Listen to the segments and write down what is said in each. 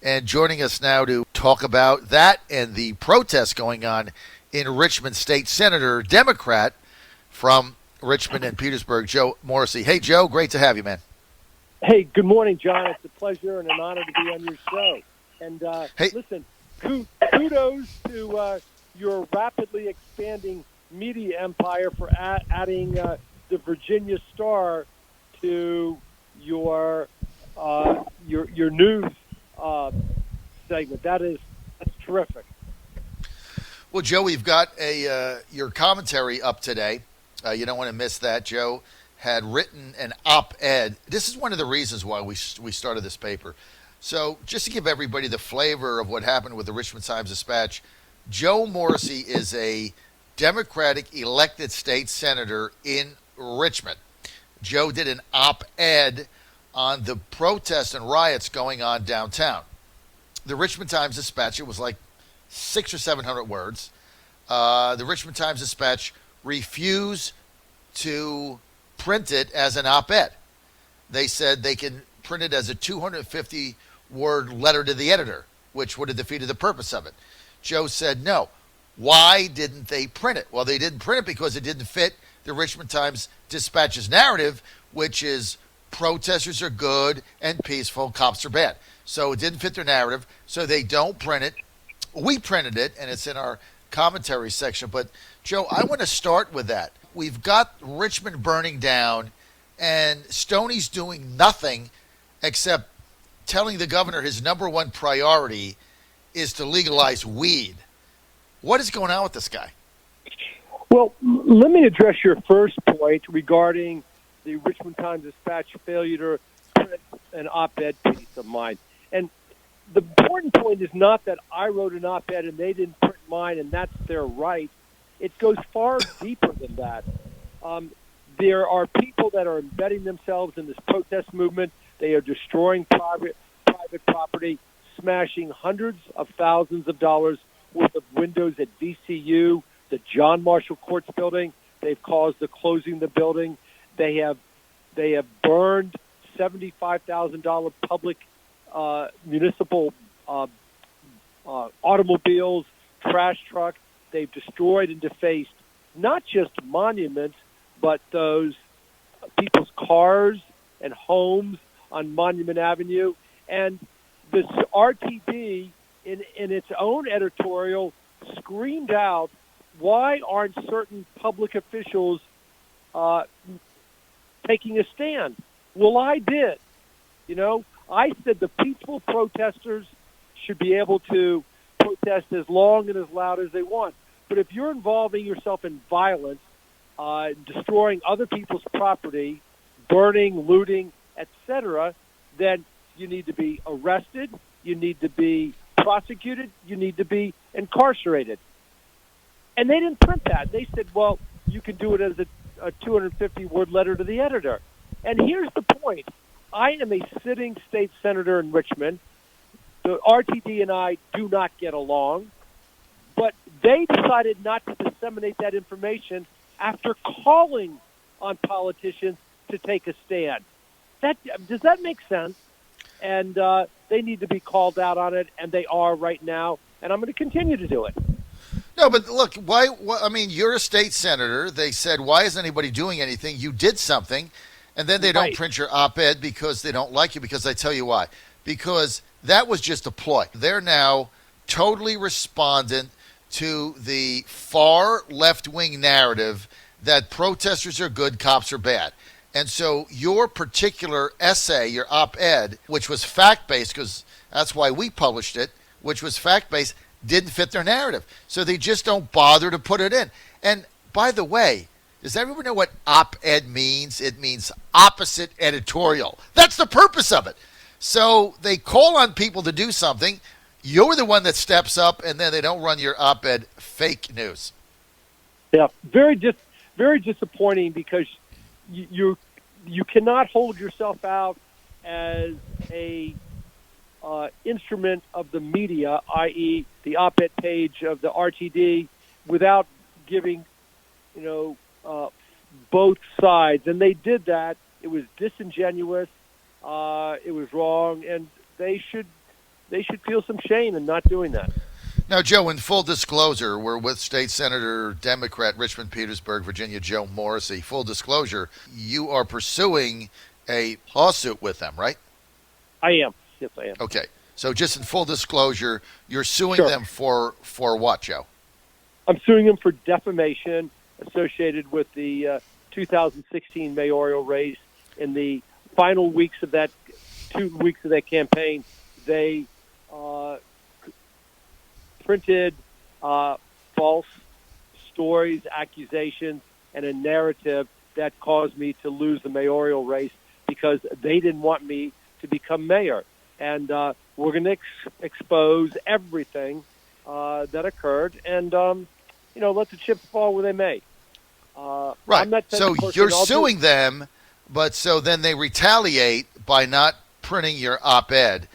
And joining us now to talk about that and the protests going on in Richmond State, Senator, Democrat from Richmond and Petersburg, Joe Morrissey. Hey, Joe, great to have you, man. Hey, good morning, John. It's a pleasure and an honor to be on your show. And listen, kudos to your rapidly expanding media empire for adding the Virginia Star to your news segment. That's terrific. Well, Joe, we've got your commentary up today. You don't want to miss that. Joe had written an op-ed. This is one of the reasons why we started this paper. So just to give everybody the flavor of what happened with the Richmond Times-Dispatch, Joe Morrissey is a Democratic elected state senator in Richmond. Joe did an op-ed on the protests and riots going on downtown. The Richmond Times-Dispatch, it was like 600 or 700 words. The Richmond Times-Dispatch refused to print it as an op-ed. They said they can print it as a 250-word letter to the editor, which would have defeated the purpose of it. Joe said no. Why didn't they print it? Well, they didn't print it because it didn't fit the Richmond Times-Dispatch's narrative, which is protesters are good and peaceful, cops are bad. So it didn't fit their narrative, so they don't print it. We printed it, and it's in our commentary section. But, Joe, I want to start with that. We've got Richmond burning down, and Stoney's doing nothing except telling the governor his number one priority is to legalize weed. What is going on with this guy? Well, let me address your first point regarding the Richmond Times-Dispatch failure to print an op-ed piece of mine. And the important point is not that I wrote an op-ed and they didn't print mine, and that's their right. It goes far deeper than that. There are people that are embedding themselves in this protest movement. They are destroying private property, smashing hundreds of thousands of dollars worth of windows at VCU, the John Marshall Courts building. They've caused the closing of the building. They have burned $75,000 public municipal automobiles, trash trucks. They've destroyed and defaced not just monuments, but those people's cars and homes on Monument Avenue. And this RTD, in its own editorial, screamed out, why aren't certain public officials taking a stand? Well, I did. I said the peaceful protesters should be able to protest as long and as loud as they want. But if you're involving yourself in violence, destroying other people's property, burning, looting, etc., then you need to be arrested, you need to be prosecuted, you need to be incarcerated. And they didn't print that. They said, well, you can do it as a 250-word letter to the editor. And here's the point. I am a sitting state senator in Richmond. The RTD and I do not get along. But they decided not to disseminate that information after calling on politicians to take a stand. Does that make sense? And they need to be called out on it, and they are right now. And I'm going to continue to do it. No, but look, why? I mean, you're a state senator. They said, why isn't anybody doing anything? You did something, and then they don't print your op-ed because they don't like you, because I tell you why. Because that was just a ploy. They're now totally respondent to the far left-wing narrative that protesters are good, cops are bad. And so your particular essay, your op-ed, which was fact-based, because that's why we published it, which was fact-based, didn't fit their narrative. So they just don't bother to put it in. And by the way, does everyone know what op-ed means? It means opposite editorial. That's the purpose of it. So they call on people to do something. You're the one that steps up, and then they don't run your op-ed fake news. Yeah, very disappointing, because you cannot hold yourself out as a instrument of the media, i.e. the op-ed page of the RTD, without giving, both sides. And they did that. It was disingenuous. It was wrong, and they should they should feel some shame in not doing that. Now, Joe, in full disclosure, we're with State Senator, Democrat, Richmond, Petersburg, Virginia, Joe Morrissey. Full disclosure, you are pursuing a lawsuit with them, right? I am. Yes, I am. Okay. So just in full disclosure, you're suing Sure. them for what, Joe? I'm suing them for defamation associated with the 2016 mayoral race. In the final weeks of that, 2 weeks of that campaign, they printed false stories, accusations, and a narrative that caused me to lose the mayoral race because they didn't want me to become mayor. And we're going to expose everything that occurred and, let the chips fall where they may. Right. So you're suing them, but so then they retaliate by not printing your op-ed.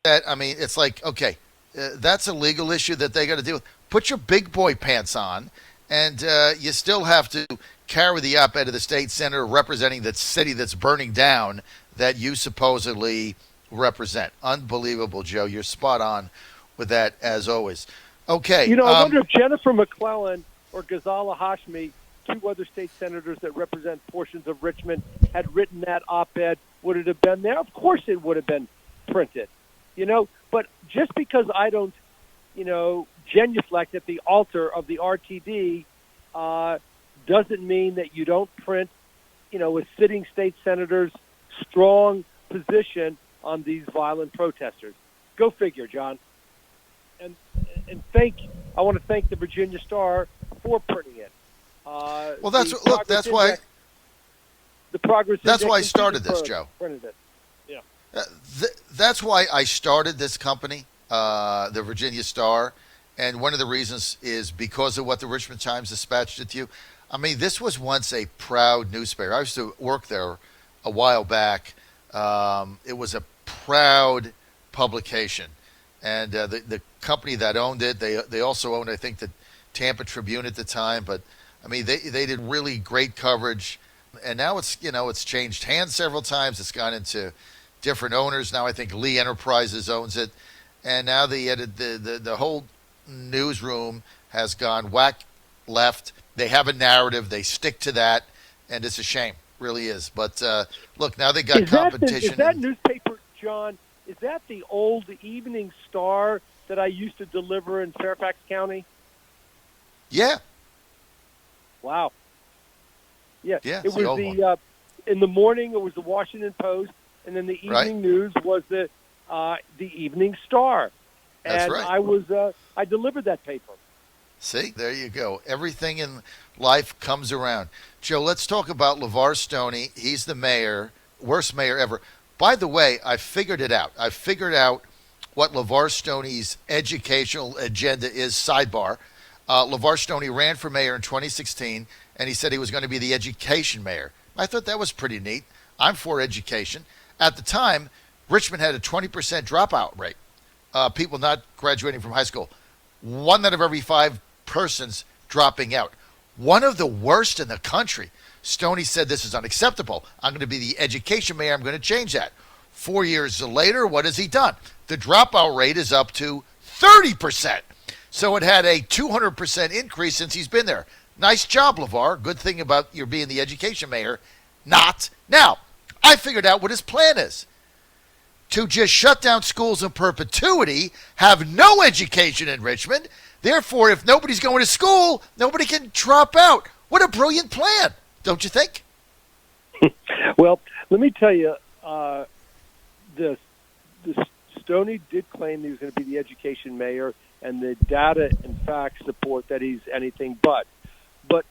It's like, okay, that's a legal issue that they got to deal with. Put your big boy pants on, and you still have to carry the op-ed to the state senator representing the city that's burning down that you supposedly represent. Unbelievable, Joe. You're spot on with that, as always. Okay. I wonder if Jennifer McClellan or Ghazala Hashmi, two other state senators that represent portions of Richmond, had written that op-ed, would it have been there? Of course it would have been printed. But just because I don't, genuflect at the altar of the RTD doesn't mean that you don't print, a sitting state senator's strong position on these violent protesters. Go figure, John. And I want to thank the Virginia Star for printing it. That's why. The progress. That's why I started this, Joe. Printed it. Yeah. That's why I started this company, the Virginia Star, and one of the reasons is because of what the Richmond Times dispatched it to you. This was once a proud newspaper. I used to work there a while back. It was a proud publication, and the company that owned it, they also owned, I think, the Tampa Tribune at the time. But they did really great coverage, and now it's changed hands several times. It's gone into different owners. Now I think Lee Enterprises owns it, and now the whole newsroom has gone whack left. They have a narrative. They stick to that, and it's a shame. Really is. But look, now they got competition. Is that newspaper, John, is that the old Evening Star that I used to deliver in Fairfax County? Yeah. Wow. Yeah. Yeah, it was in the morning it was the Washington Post, and then the evening news was the Evening Star. That's and right. I delivered that paper. See, there you go. Everything in life comes around. Joe, let's talk about LeVar Stoney. He's the mayor, worst mayor ever. By the way, I figured it out. I figured out what LeVar Stoney's educational agenda is. Sidebar. LeVar Stoney ran for mayor in 2016, and he said he was going to be the education mayor. I thought that was pretty neat. I'm for education. At the time, Richmond had a 20% dropout rate. People not graduating from high school. 1 out of every 5 persons dropping out. One of the worst in the country. Stoney said this is unacceptable. I'm going to be the education mayor. I'm going to change that. 4 years later, what has he done? The dropout rate is up to 30%. So it had a 200% increase since he's been there. Nice job, LeVar. Good thing about your being the education mayor. Not. Now, I figured out what his plan is. To just shut down schools in perpetuity, have no education in Richmond. Therefore, if nobody's going to school, nobody can drop out. What a brilliant plan, don't you think? Well, let me tell you, the Stoney did claim he was going to be the education mayor, and the data and facts support that he's anything but. But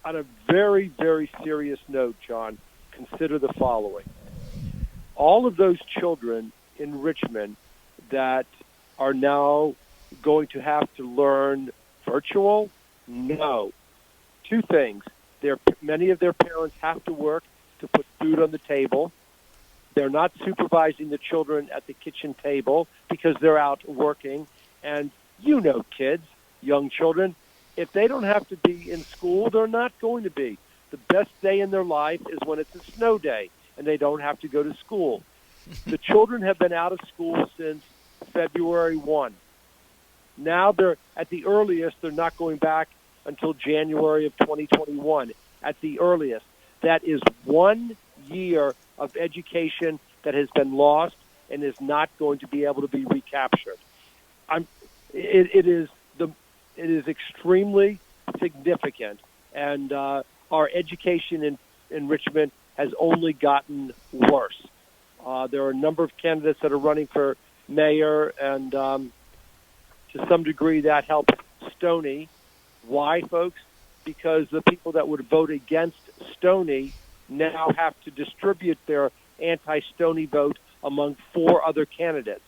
on a very, very serious note, John, consider the following. All of those children in Richmond that are now going to have to learn virtual? No. 2 things. Many of their parents have to work to put food on the table. They're not supervising the children at the kitchen table because they're out working. And kids, young children, if they don't have to be in school, they're not going to be. The best day in their life is when it's a snow day and they don't have to go to school. The children have been out of school since February 1. Now they're, at the earliest, they're not going back until January of 2021. At the earliest. That is 1 year of education that has been lost and is not going to be able to be recaptured. It is extremely significant, and our education in Richmond has only gotten worse. There are a number of candidates that are running for mayor, and to some degree that helps Stoney. Why, folks? Because the people that would vote against Stoney now have to distribute their anti-Stoney vote among 4 other candidates,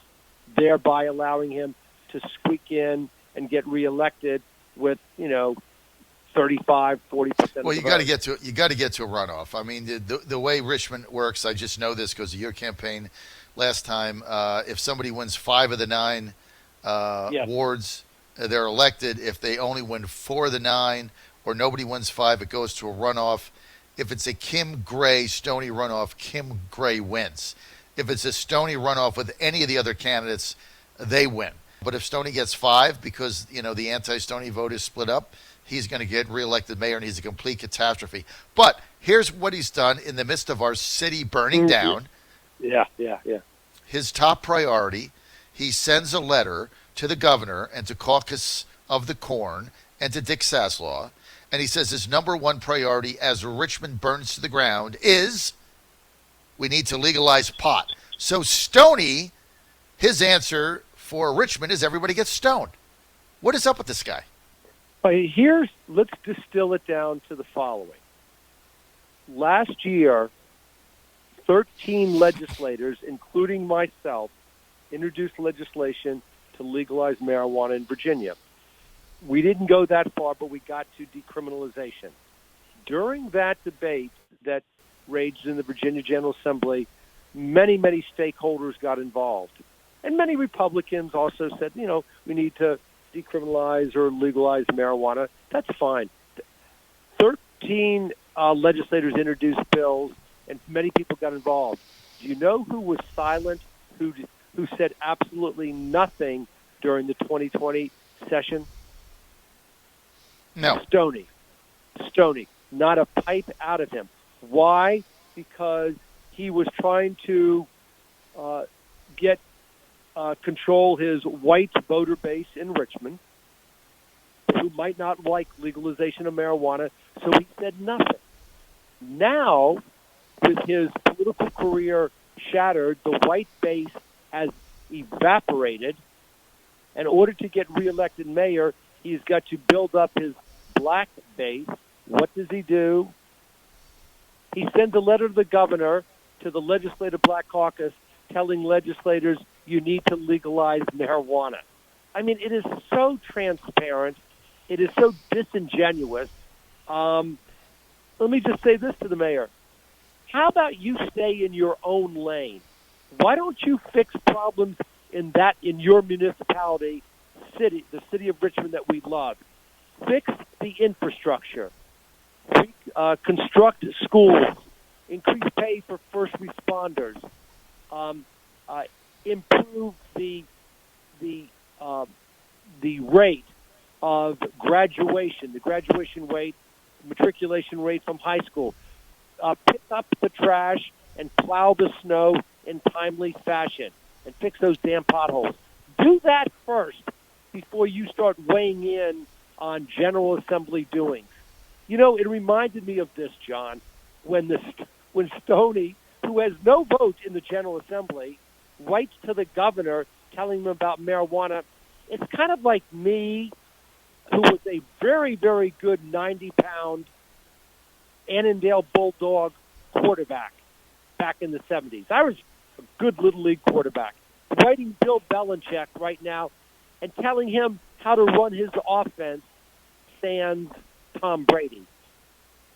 thereby allowing him to squeak in and get reelected with, 35, 40%. Well, you got to get to a runoff. I mean, the way Richmond works, I just know this because of your campaign last time. If somebody wins 5 of the 9 yes. wards, they're elected. If they only win 4 of the 9, or nobody wins 5, it goes to a runoff. If it's a Kim Gray Stoney runoff, Kim Gray wins. If it's a Stoney runoff with any of the other candidates, they win. But if Stoney gets 5 because, the anti-Stoney vote is split up, he's going to get reelected mayor, and he's a complete catastrophe. But here's what he's done in the midst of our city burning down. Yeah. His top priority, he sends a letter to the governor and to Caucus of the Corn and to Dick Saslaw, and he says his number 1 priority as Richmond burns to the ground is we need to legalize pot. So Stoney, his answer for Richmond is everybody gets stoned. What is up with this guy? Let's distill it down to the following. Last year, 13 legislators, including myself, introduced legislation to legalize marijuana in Virginia. We didn't go that far, but we got to decriminalization. During that debate that raged in the Virginia General Assembly, many, many stakeholders got involved. And many Republicans also said, we need to decriminalize or legalize marijuana. That's fine. 13 legislators introduced bills, and many people got involved. Do you know who was silent, who said absolutely nothing during the 2020 session? No. Stoney. Not a pipe out of him. Why? Because he was trying to control his white voter base in Richmond, who might not like legalization of marijuana, so he said nothing. Now, with his political career shattered, the white base has evaporated. In order to get reelected mayor, he's got to build up his black base. What does he do? He sends a letter to the governor, to the Legislative Black Caucus, telling legislators you need to legalize marijuana. I mean, it is so transparent. It is so disingenuous. Let me just say this to the mayor. How about you stay in your own lane? Why don't you fix problems in your municipality, the city of Richmond that we love? Fix the infrastructure. Construct schools. Increase pay for first responders. Improve the rate of graduation, the graduation rate, matriculation rate from high school. Pick up the trash and plow the snow in timely fashion and fix those damn potholes. Do that first before you start weighing in on General Assembly doings. It reminded me of this, John, when Stoney, who has no vote in the General Assembly, writes to the governor telling him about marijuana. It's kind of like me, who was a very, very good 90-pound Annandale Bulldog quarterback back in the 70s. I was a good Little League quarterback, writing Bill Belichick right now and telling him how to run his offense sans Tom Brady.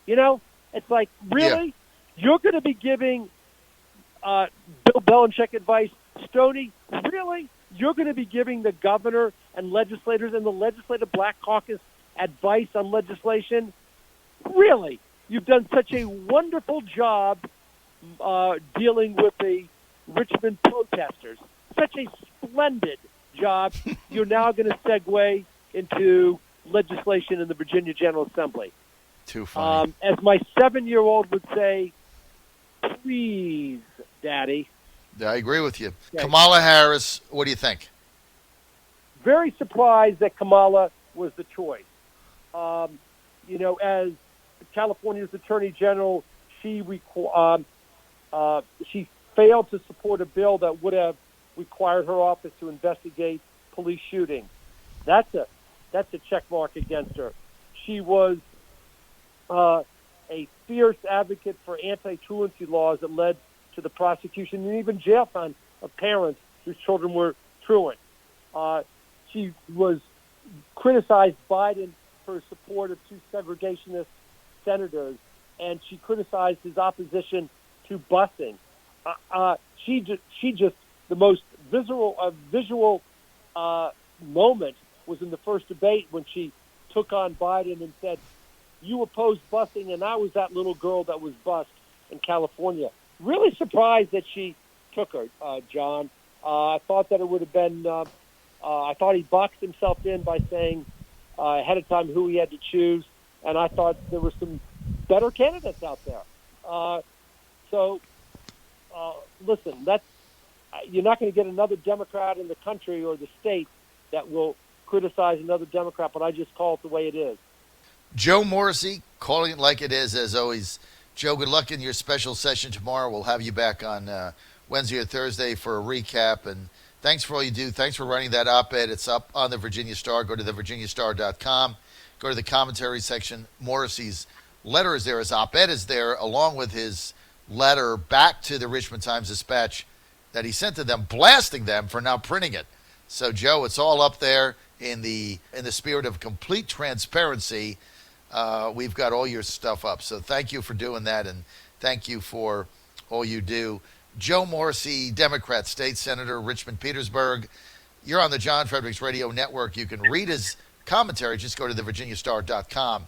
It's like, really? Yeah. You're going to be giving Bill Belichick advice? Stoney, really? You're going to be giving the governor and legislators and the Legislative Black Caucus advice on legislation? Really? You've done such a wonderful job dealing with the Richmond protesters. Such a splendid job. You're now going to segue into legislation in the Virginia General Assembly. Too funny. As my 7-year-old would say, please, Daddy. I agree with you. Okay. Kamala Harris, what do you think? Very surprised that Kamala was the choice. As California's Attorney General, she failed to support a bill that would have required her office to investigate police shootings. That's a check mark against her. She was a fierce advocate for anti-truancy laws that led to the prosecution and even jail time of parents whose children were truant. She was criticized Biden for his support of two segregationist senators, and she criticized his opposition to busing. She just the most visual moment was in the first debate when she took on Biden and said, "You opposed busing, and I was that little girl that was bused in California." Really surprised that she took her, John. I thought that it would have been. I thought he boxed himself in by saying ahead of time who he had to choose, and I thought there were some better candidates out there. Listen, you're not going to get another Democrat in the country or the state that will criticize another Democrat, but I just call it the way it is. Joe Morrissey, calling it like it is, as always. Joe, good luck in your special session tomorrow. We'll have you back on Wednesday or Thursday for a recap, and thanks for all you do. Thanks for writing that op-ed. It's up on the Virginia Star. Go to thevirginiastar.com. Go to the commentary section. Morrissey's letter is there. His op-ed is there, along with his letter back to the Richmond Times-Dispatch that he sent to them, blasting them for not printing it. So, Joe, it's all up there in the spirit of complete transparency. We've got all your stuff up. So thank you for doing that, and thank you for all you do. Joe Morrissey, Democrat, State Senator, Richmond, Petersburg. You're on the John Fredericks Radio Network. You can read his commentary. Just go to thevirginiastar.com.